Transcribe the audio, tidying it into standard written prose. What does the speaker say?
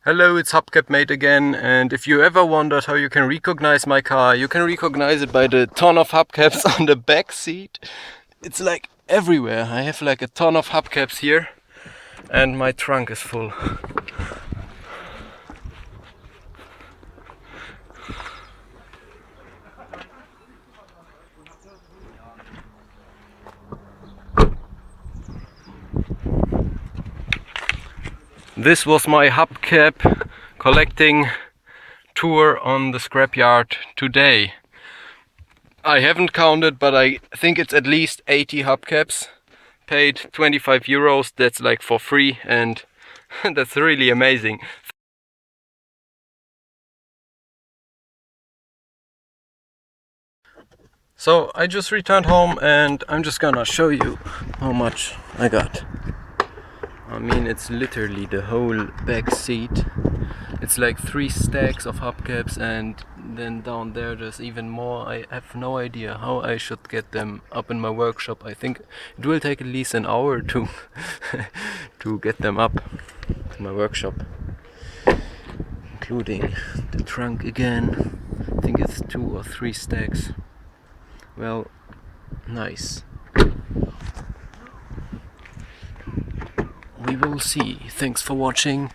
Hello, it's Hubcap Mate again, and if you ever wondered how you can recognize my car, you can recognize it by the ton of hubcaps on the back seat. It's like everywhere. I have like a ton of hubcaps here, and my trunk is full. This was my hubcap collecting tour on the scrapyard today. I haven't counted, but I think it's at least 80 hubcaps. Paid 25 euros, that's like for free, and that's really amazing. So I just returned home and I'm just gonna show you how much I got. I mean, it's literally the whole back seat. It's like 3 stacks of hubcaps, and then down there there's even more. I have no idea how I should get them up in my workshop. I think it will take at least an hour to to get them up in my workshop, including the trunk again. I think it's 2 or 3 stacks. Well, nice. We will see. Thanks for watching.